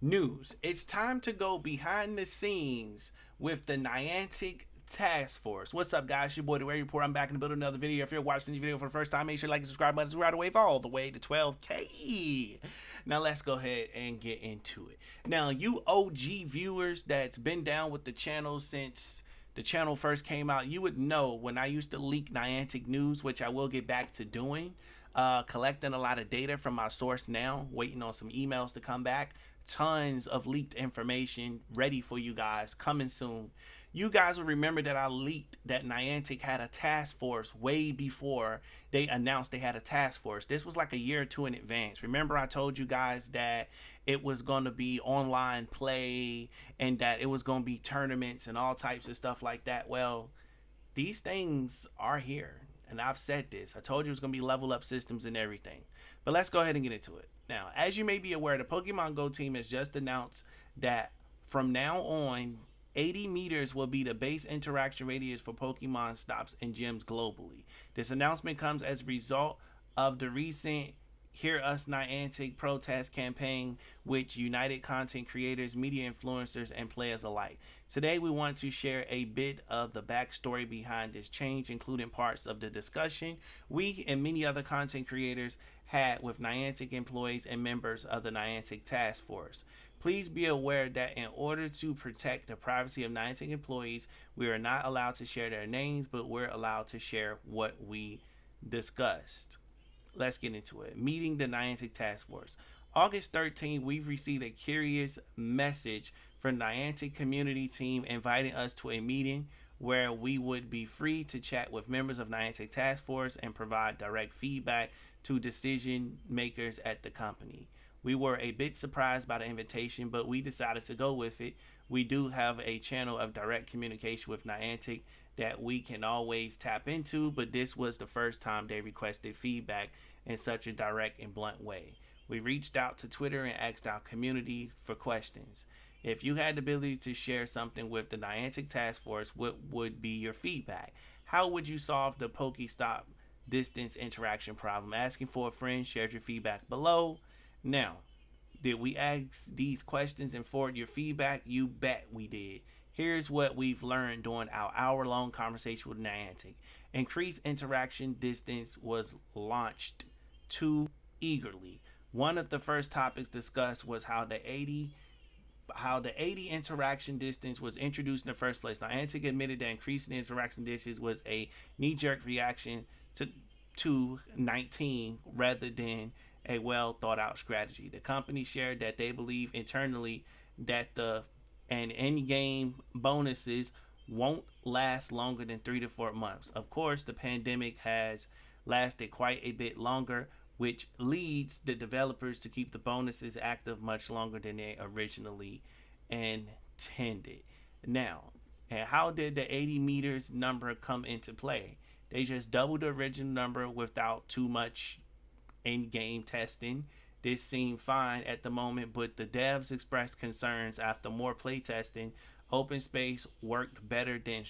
news. It's time to go behind the scenes with the Niantic Task Force. What's up, guys? Your boy, TheWaveReport. I'm back in the building another video. If you're watching this video for the first time, make sure to like and subscribe buttons right away all the way to 12K. Now, let's go ahead and get into it. Now, you OG viewers that's been down with the channel since the channel first came out, you would know when I used to leak Niantic news, which I will get back to doing, collecting a lot of data from my source now, waiting on some emails to come back. Tons of leaked information ready for you guys, coming soon. You guys will remember that I leaked that Niantic had a task force way before they announced they had a task force. This was like a year or two in advance. Remember I told you guys that it was going to be online play and that it was going to be tournaments and all types of stuff like that. Well, these things are here. And I've said this. I told you it was going to be level up systems and everything. But let's go ahead and get into it. Now, as you may be aware, the Pokemon GO team has just announced that from now on, 80 meters will be the base interaction radius for PokéStops and Gyms globally. This announcement comes as a result of the recent Hear Us Niantic protest campaign, which united content creators, media influencers, and players alike. Today, we want to share a bit of the backstory behind this change, including parts of the discussion we and many other content creators had with Niantic employees and members of the Niantic Task Force. Please be aware that in order to protect the privacy of Niantic employees, we are not allowed to share their names, but we're allowed to share what we discussed. Let's get into it. Meeting the Niantic Task Force. August 13th, we've received a curious message from Niantic community team inviting us to a meeting where we would be free to chat with members of Niantic Task Force and provide direct feedback to decision makers at the company. We were a bit surprised by the invitation, but we decided to go with it. We do have a channel of direct communication with Niantic that we can always tap into, but this was the first time they requested feedback in such a direct and blunt way. We reached out to Twitter and asked our community for questions. If you had the ability to share something with the Niantic Task Force, what would be your feedback? How would you solve the Pokestop distance interaction problem? Asking for a friend, share your feedback below. Now, did we ask these questions and forward your feedback? You bet we did. Here's what we've learned during our hour-long conversation with Niantic. Increased interaction distance was launched too eagerly. One of the first topics discussed was how the 80 interaction distance was introduced in the first place. Niantic admitted that increasing the interaction distance was a knee-jerk reaction to 19 rather than a well thought out strategy. The company shared that they believe internally that the end game bonuses won't last longer than 3 to 4 months. Of course, the pandemic has lasted quite a bit longer, which leads the developers to keep the bonuses active much longer than they originally intended. Now, and how did the 80 meters number come into play? They just doubled the original number without too much in-game testing. This seemed fine at the moment, but the devs expressed concerns after more playtesting. Open space worked better than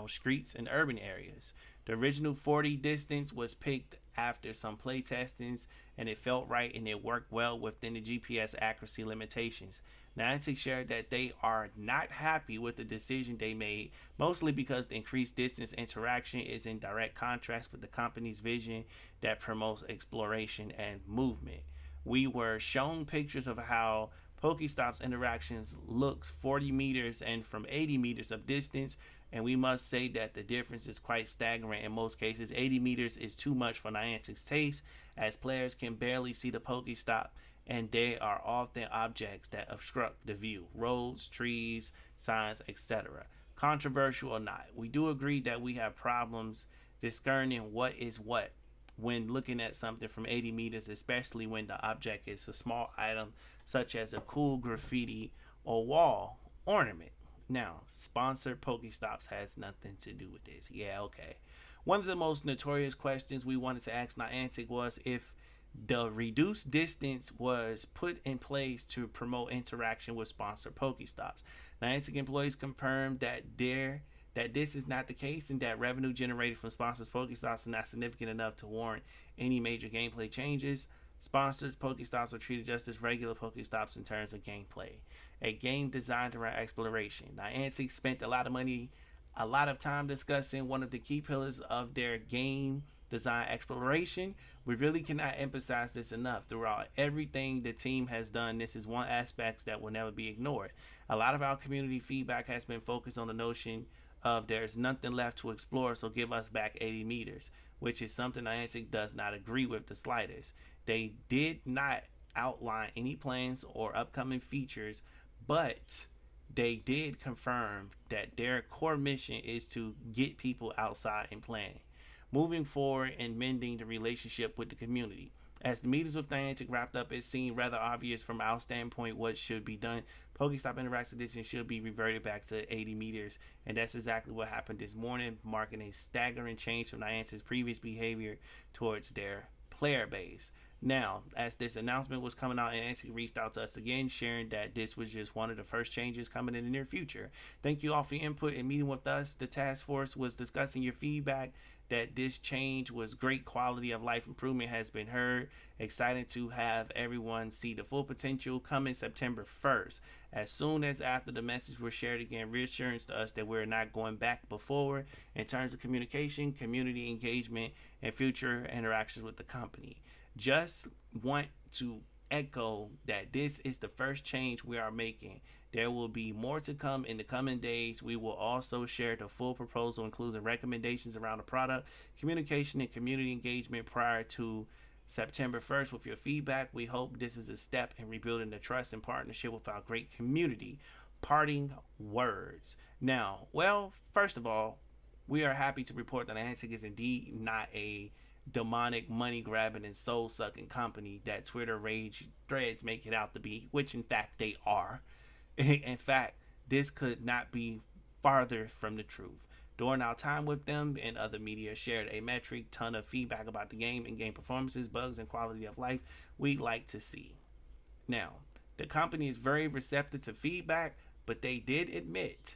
streets and urban areas. The original 40 distance was picked after some playtestings, and it felt right and it worked well within the GPS accuracy limitations. Niantic shared that they are not happy with the decision they made, mostly because the increased distance interaction is in direct contrast with the company's vision that promotes exploration and movement. We were shown pictures of how Pokestops interactions looks 40 meters and from 80 meters of distance, and we must say that the difference is quite staggering. In most cases, 80 meters is too much for Niantic's taste, as players can barely see the Pokestop, and they are often objects that obstruct the view: roads, trees, signs, etc. Controversial or not, we do agree that we have problems discerning what is what when looking at something from 80 meters, especially when the object is a small item such as a cool graffiti or wall ornament. Now, sponsored Pokestops has nothing to do with this. Yeah, okay. One of the most notorious questions we wanted to ask Niantic was if the reduced distance was put in place to promote interaction with sponsored Pokestops. Niantic employees confirmed that this is not the case and that revenue generated from sponsored Pokestops is not significant enough to warrant any major gameplay changes. Sponsors Pokestops are treated just as regular Pokestops in terms of gameplay. A game designed around exploration. Niantic spent a lot of money, a lot of time discussing one of the key pillars of their game design, exploration. We really cannot emphasize this enough. Throughout everything the team has done, this is one aspect that will never be ignored. A lot of our community feedback has been focused on the notion of there's nothing left to explore, so give us back 80 meters, which is something Niantic does not agree with the slightest. They did not outline any plans or upcoming features, but they did confirm that their core mission is to get people outside and playing, moving forward and mending the relationship with the community. As the meetings with Niantic wrapped up, it seemed rather obvious from our standpoint what should be done. Pokestop Interactive Edition should be reverted back to 80 meters, and that's exactly what happened this morning, marking a staggering change from Niantic's previous behavior towards their player base. Now, as this announcement was coming out, Niantic reached out to us again, sharing that this was just one of the first changes coming in the near future. Thank you all for your input and meeting with us. The task force was discussing your feedback that this change was great. Quality of life improvement has been heard. Excited to have everyone see the full potential coming September 1st. As soon as after the message was shared again, reassurance to us that we're not going back but forward in terms of communication, community engagement, and future interactions with the company. Just want to echo that this is the first change we are making. There will be more to come in the coming days. We will also share the full proposal, including recommendations around the product, communication, and community engagement prior to September 1st with your feedback. We hope this is a step in rebuilding the trust and partnership with our great community. Parting words. Now, well, first of all, we are happy to report that Niantic is indeed not a demonic, money grabbing, and soul sucking company that Twitter rage threads make it out to be, which in fact they are. In fact, this could not be farther from the truth. During our time with them and other media shared a metric ton of feedback about the game and game performances, bugs, and quality of life we'd like to see. Now, the company is very receptive to feedback, but they did admit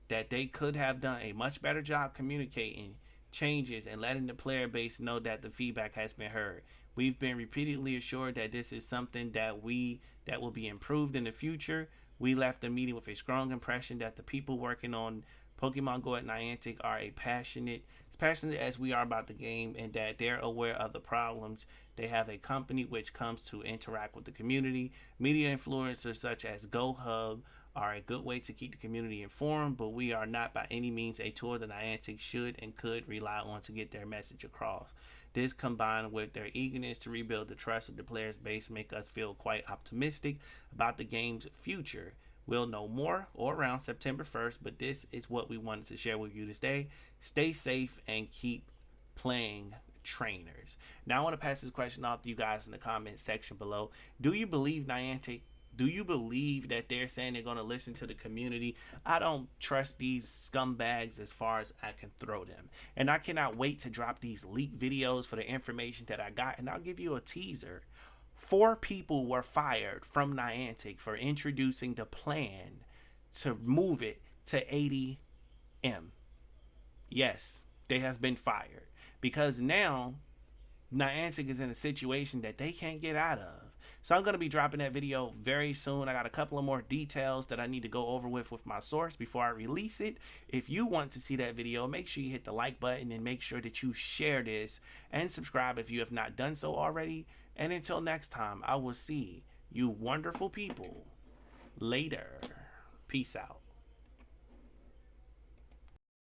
that they could have done a much better job communicating changes and letting the player base know that the feedback has been heard. We've been repeatedly assured that this is something that will be improved in the future. We left the meeting with a strong impression that the people working on Pokemon Go at Niantic are as passionate as we are about the game, and that they're aware of the problems. They have a company which comes to interact with the community. Media influencers such as GoHub are a good way to keep the community informed, but we are not by any means a tool that Niantic should and could rely on to get their message across. This, combined with their eagerness to rebuild the trust of the players base, make us feel quite optimistic about the game's future. We'll know more or around September 1st, but this is what we wanted to share with you today. Stay safe and keep playing, trainers. Now I want to pass this question off to you guys in the comment section below. Do you believe Niantic? Do you believe that they're saying they're going to listen to the community? I don't trust these scumbags as far as I can throw them. And I cannot wait to drop these leaked videos for the information that I got. And I'll give you a teaser. 4 people were fired from Niantic for introducing the plan to move it to 80M. Yes, they have been fired. Because now Niantic is in a situation that they can't get out of. So I'm going to be dropping that video very soon. I got a couple of more details that I need to go over with my source before I release it. If you want to see that video, make sure you hit the like button and make sure that you share this and subscribe if you have not done so already. And until next time, I will see you wonderful people later. Peace out.